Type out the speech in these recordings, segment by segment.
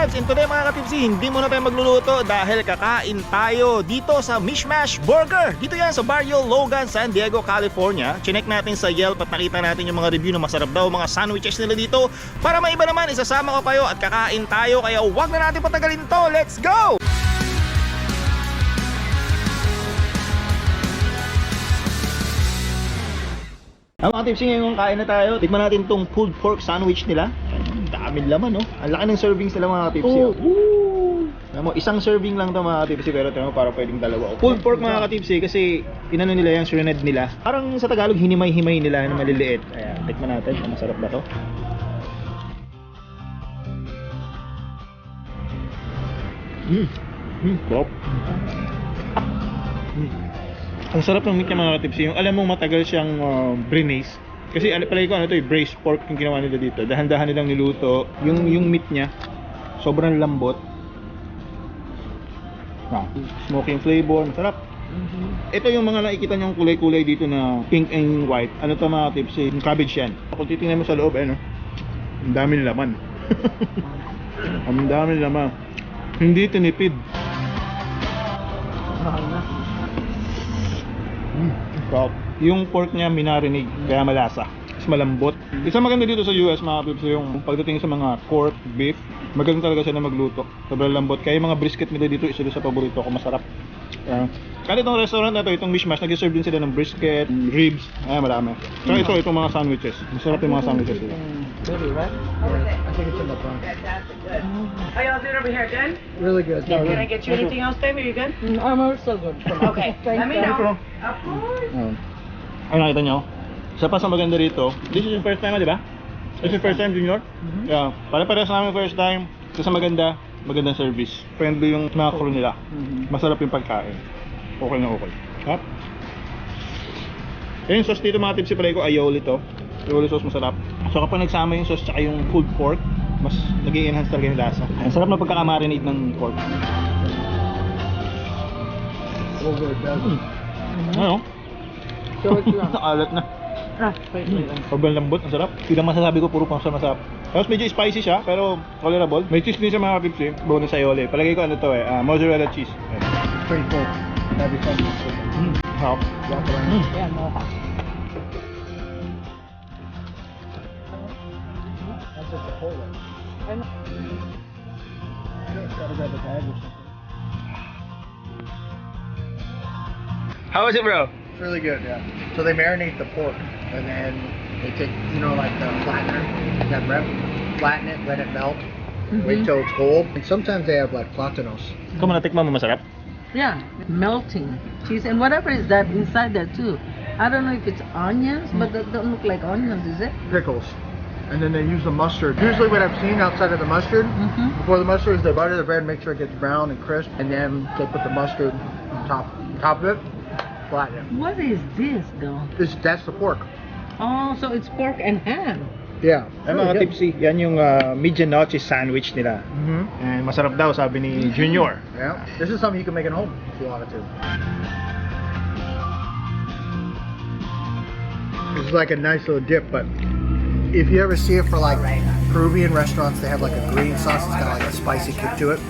Vlogs. And today mga katipsi, hindi muna tayo magluluto dahil kakain tayo dito sa Mishmash Burger. Dito yan sa Barrio Logan, San Diego, California. Chinek natin sa Yelp at nakita natin yung mga review na masarap daw mga sandwiches nila dito. Para maiba naman, isasama ko kayo at kakain tayo. Kaya wag na natin patagalin to. Let's go! Mga tipsy, ngayon kain na tayo. Tikman natin tong pulled pork sandwich nila. Ang daming laman, no? Ang laki ng servings nila mga tipsy. Alam mo, isang serving lang to mga tipsy, pero tingnan mo, para pwedeng dalawa. Pulled pork mga katipsy kasi inano nila yung shredded nila. Parang sa Tagalog, hinimay-himay nila na maliliit. Ayan, tikman natin. Masarap ba to? Sarap. Ang sarap ng meat niya mga katipsi. Yung alam mong matagal siyang brinaise. Kasi palagi ko ano to, braised pork yung ginawa nila dito. Dahan-dahan nilang niluto. Yung meat niya sobrang lambot. Smoking flavor, masarap. Ito yung mga nakikita niyong kulay-kulay dito na pink and white. Ano to mga katipsi? Yung cabbage yan. Kung titingnan mo sa loob, ano? Ang daming laman. Ang daming laman. Hindi tinipid. Mahal na. Yung pork niya minarinig, kaya malasa. Mas malambot. Isa maganda dito sa US mga pips, yung pagdating sa mga pork, beef, magaling talaga siya na magluto. Sobrang lambot. Kaya yung mga brisket nila dito, isa sa paborito ko, masarap. Kasi itong restaurant na to, itong Mishmash, nag-serve din sila ng brisket, ribs, marami. Saka itong mga sandwiches. Masarap yung mga sandwiches nila. Really, right? I think it's in the front. How y'all doing over here? Good? Really good. Can I get you anything else, baby? You good? I'm also good. Okay. Let me know. Of course. Ay, nakita nyo? Isa pa sa maganda rito, this is your first time, di ba? This is your first time, Junior? Yeah. Pare-pares namin first time. Kasi maganda, magandang service. Friendly yung mga crew nila. Masarap yung pagkain. Okay na okay. Ha? Yung sauce dito mga tipsy pala ko, aioli to. Aioli sauce masarap. So kapag nagsama yung sauce tsaka yung pulled pork, mas nag-i-enhance talaga yung lasa. Ang sarap na pagkakamarinate ng pork. Ano? Nakalat na. Wait. Sobrang lambot, ang sarap. Hindi lang masasabi ko, puro pang masarap. Tapos medyo spicy siya, pero tolerable. May cheese din siya mga pips eh. Bonus aioli. Palagay ko ano to mozzarella cheese. Pretty cool. That'd be fun. Hop. Yeah, no hot. That's just a whole one. I know. Gotta grab a bag or something. How was it, bro? It's really good, yeah. So they marinate the pork, and then they take, like the flattener, that rep, flatten it, let it melt, wait till it's cold. And sometimes they have like platanos. Ikaw mo natikman mo masarap? Yeah, melting cheese and whatever is that inside there too. I don't know if it's onions, but they don't look like onions, is it? Pickles. And then they use the mustard. Usually what I've seen outside of the mustard, before the mustard is they butter the bread, make sure it gets brown and crisp, and then they put the mustard on top of it, flatten it. What is this though? That's the pork. Oh, so it's pork and ham. Yeah. Ay mga tipsy, yan yung medianoche sandwich nila. And masarap daw sabi ni Junior. Yeah. This is something you can make at home if you wanted to. This is like a nice little dip, but if you ever see it for like Peruvian restaurants, they have like a green sauce. It's got like a spicy kick to it.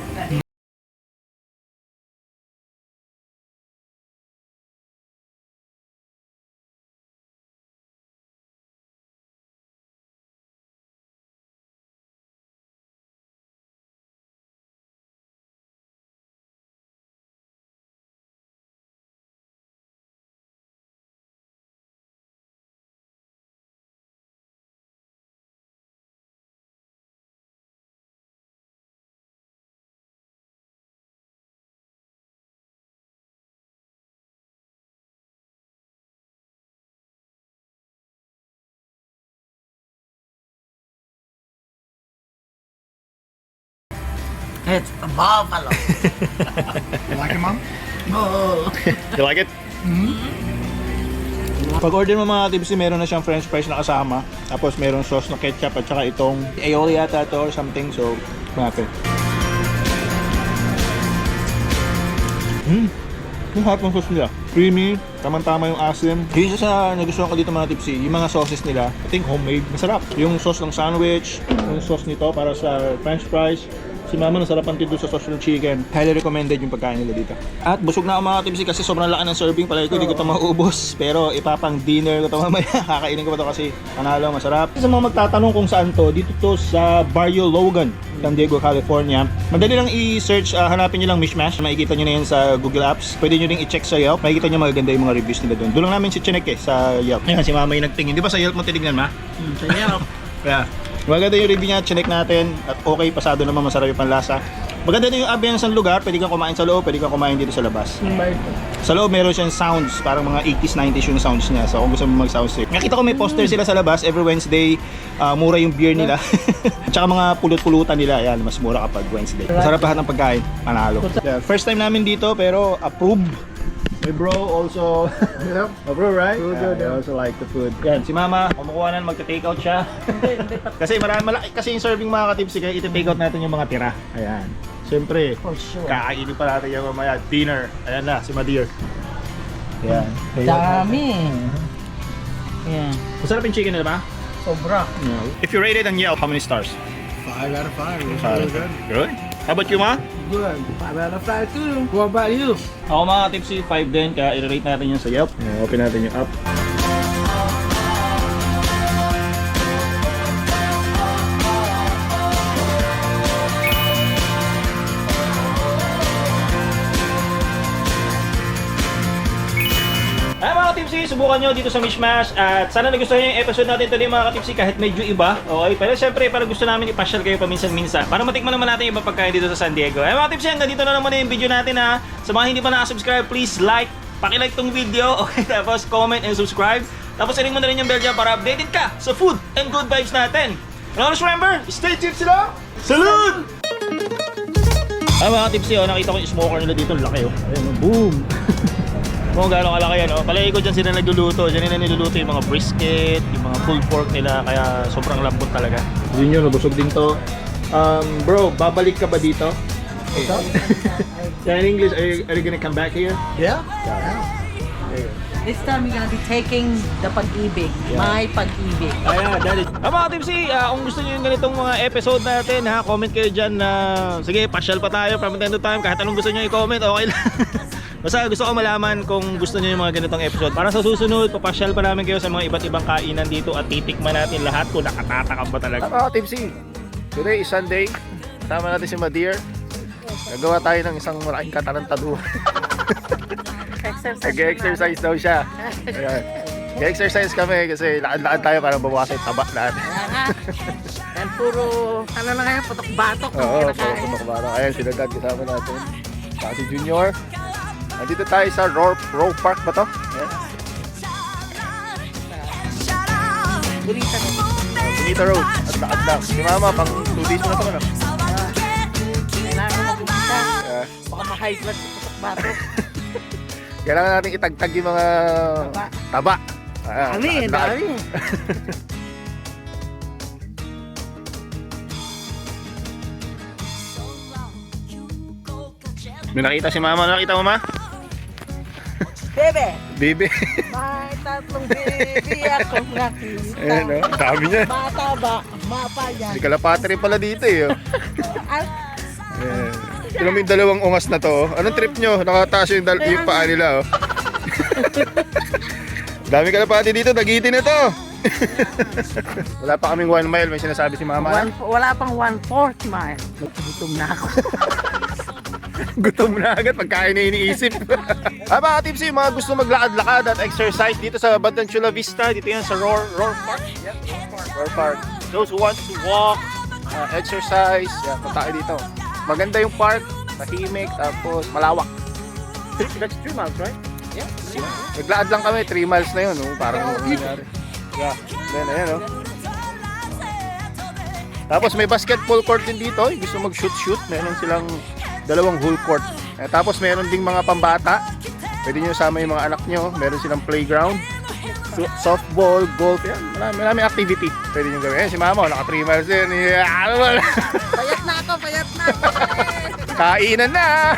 It's a buffalo. You like it, Mom? You like it? Pag-order mo mga tipsy, meron na siyang french fries na kasama. Tapos meron sauce na ketchup at saka itong aioli yata to or something. So, malapit. Yung hot ng sauce nila. Creamy, tamang-tama yung asim. Yung isa sa nagustuhan ko dito mga tipsy, yung mga sauces nila, I think homemade, masarap. Yung sauce ng sandwich, yung sauce nito para sa french fries, Si Mama nasarapan din doon sa sauce ng chicken. Highly recommended yung pagkain nila dito. At busog na ako mga tipsy kasi sobrang laki ng serving. Palagi ko hindi ko ito maubos. Pero ipapang dinner ko ito mamaya. Kakainin ko pa ito kasi panalo, masarap. Sa mga magtatanong kung saan to, dito to sa Barrio Logan, San Diego, California. Madali lang i-search, hanapin nyo lang Mishmash. Makikita nyo na yan sa Google Apps. Pwede nyo rin i-check sa Yelp. Makikita nyo magaganda yung mga reviews nila doon. Doon lang namin si Chinek sa Yelp. Ayan, si Mama yung nagtingin. Di ba sa Yelp mo tinignan, Ma? Sa Yelp. Yeah. Maganda yung review niya, chinek natin at okay, pasado naman, masarap yung panlasa. Maganda din yung ambience ng lugar, pwede kang kumain sa loob, pwede kang kumain dito sa labas. Sa loob meron siyang sounds, parang mga 80s, 90s yung sounds niya. So kung gusto mo mag-sound trip. Nakita ko may poster sila sa labas, every Wednesday, mura yung beer nila. Tsaka mga pulot-pulutan nila, yan, mas mura kapag Wednesday. Masarap lahat ng pagkain, panalo. Yeah, first time namin dito pero approve. My bro also, Yep. my bro, right? Good, Yeah, good, I also like the food. Yan, si Mama, kumukuha na, magta-take out siya. Kasi malaki kasi yung serving mga katipsi, kaya iti-take out natin yung mga tira. Ayan. Siyempre, For sure. kakainin pa natin yung mamaya. Dinner. Ayan na, si Madir. Ayan. Dami. Yan. Masarap yung chicken nila ba? Sobra. If you rated on Yelp, how many stars? 5 out of 5. It's really good. Good. How about you, Ma? Good. 5 out of 5 too. What about you? Ako mga tipsy, 5 din, kaya i-rate natin yun sa Yelp. Open natin yung app. Ay mga tipsy, subukan nyo dito sa Mishmash at sana nagustuhan nyo yung episode natin today mga katipsy kahit medyo iba. Okay, pero syempre para gusto namin ipasyal kayo paminsan-minsan para matikman naman natin yung ibang pagkain dito sa San Diego. Ay mga tipsy, hanggang dito na naman yung video natin ha. Sa mga hindi pa nakasubscribe, please like, paki-like tong video, okay, tapos comment and subscribe. Tapos i-ring mo na rin yung bell dyan para updated ka sa food and good vibes natin. And always remember, stay tipsy lang! Salud! Ay mga tipsy, nakita ko yung smoker nila dito, laki oh. Ayun, boom! Kung gaano kalaki yan, palagi ko dyan sila nagluluto. Dyan nila niluluto yung mga brisket, yung mga pulled pork nila, kaya sobrang lambot talaga. Yun yun, nabusog din to. Bro, babalik ka ba dito? Yeah, in English, are you gonna come back here? Yeah? This time you're gonna be taking the pag-ibig. My pag-ibig. Ayan, that is. Mga tipsy, kung gusto nyo yung ganitong mga episode natin, comment kayo dyan na, sige, pasyal pa tayo from time to time, kahit anong gusto nyo i-comment, okay lang. Basta gusto ko malaman kung gusto nyo yung mga ganitong episode. Para sa susunod, papasyal pa namin kayo sa mga iba't ibang kainan dito at titikman natin lahat kung nakatatakam ba talaga. Mga tipsy, today is Sunday. Kasama natin si Madir. Gagawa tayo ng isang malaking katarantado. Nag-exercise daw siya. Nag-exercise kami kasi lakad-lakad tayo para bawasan yung taba natin. And puro, ano na ngayon, putok-batok. Oo, putok-batok. Ayan, sila dad kasama natin. Saka si Junior. Nandito tayo sa Roar Park ba to? Ayan. Bonita Road. At lakad lang. Si Mama, pang 2 days na ito. Ano? Kailangan mo magpunta. Baka ma-high blood sa putok-batok. Kailangan natin itagtag yung mga taba. Dami, dami. May nakita si Mama. Ano nakita mo, Ma? Bebe, Bibi. may tatlong baby akong nakita. Ayan, no? Ang dami niya. Mataba, mapaya. May kalapate rin pala dito eh. Oh. Ay, Ayan. Tignan mo yung dalawang ungas na to. Oh. Anong trip nyo? Nakataas yung, yung paa nila. Oh. Dami kalapate dito. Dagitin na to. Wala pa kaming 1 mile. May sinasabi si Mama. wala pang 1/4 mile. Gutom na ako. Gutom na agad pagkain na iniisip. Mga tipsy, mga gusto maglakad-lakad at exercise dito sa Bandang Chula Vista. Dito yan sa Roar Park. Yeah, Roar Park. Those who want to walk, exercise, yeah, punta kayo dito. Maganda yung park, tahimik, tapos malawak. That's 3 miles, right? Yeah. Naglakad lang kami, 3 miles na yun. Oh, parang nangyari. Yeah, then ayan oh. Tapos may basketball court din dito. Gusto mag-shoot, meron silang 2 whole court. Tapos meron ding mga pambata. Pwede nyo sama yung mga anak nyo. Meron silang playground. Softball, golf. Yan. Maraming activity. Pwede nyo gawin. Si Mama, naka 3 miles din. Payat na ako, payat na ako. Kainan na!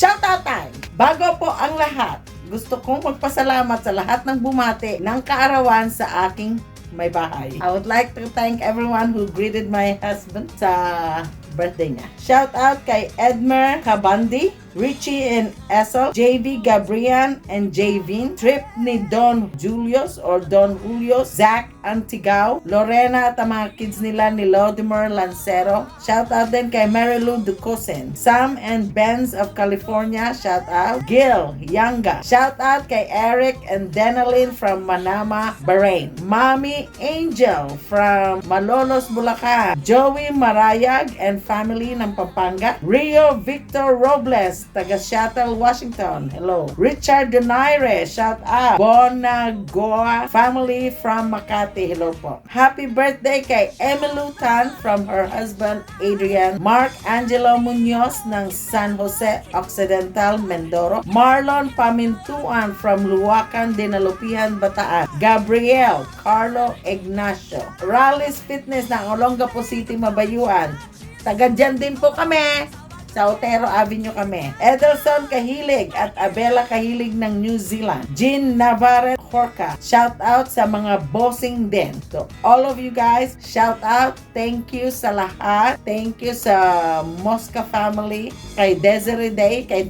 Shoutout time! Bago po ang lahat, gusto kong magpasalamat sa lahat ng bumati ng kaarawan sa aking may bahay. I would like to thank everyone who greeted my husband sa birthday niya. Shout out kay Edmer Kabandi, Richie and Essel, JV Gabrian and Javin, Trip ni Don Julius or Don Julius, Zach Antigao, Lorena at ang mga kids nila ni Lodimer Lancero. Shout out din kay Marilu Ducosen, Sam and Benz of California. Shout out Gil Yanga. Shout out kay Eric and Denalyn from Manama, Bahrain. Mommy Angel from Malolos, Bulacan. Joey Marayag and family ng Pampanga. Rio Victor Robles, taga Seattle, Washington. Hello. Richard Donaire, shout out. Bonagoa family from Makati. Hello po. Happy birthday kay Emilu Tan from her husband Adrian. Mark Angelo Munoz ng San Jose Occidental, Mindoro. Marlon Pamintuan from Luwakan, Dinalupihan, Bataan. Gabriel Carlo Ignacio. Rally's Fitness ng Olongapo City, Mabayuan. Taga dyan din po kami. Sa Otero Avenue kami. Edelson Kahilig at Abela Kahilig ng New Zealand. Jean Navarre Horka. Shout out sa mga bossing din. So, all of you guys, shout out. Thank you sa lahat. Thank you sa Mosca family. Kay Desiree Day. Kay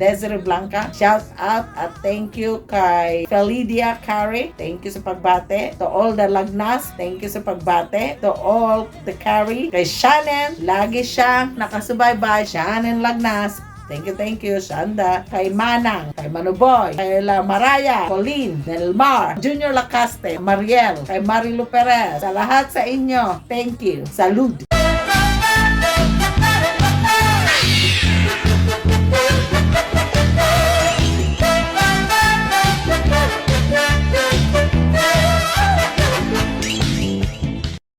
Desiree Blanca. Shout out at thank you kay Felidia Carey. Thank you sa pagbate. To all the Lagnas, thank you sa pagbate. To all the Carey. Kay Shannon, lagi siyang nakasubaybay. Shannon Lagnas. Thank you, Shanda. Kay Manang, kay Manuboy, kay La Maraya, Colleen, Nelmar, Junior Lacaste, Mariel, kay Marilu Perez. Sa lahat sa inyo, thank you. Salud!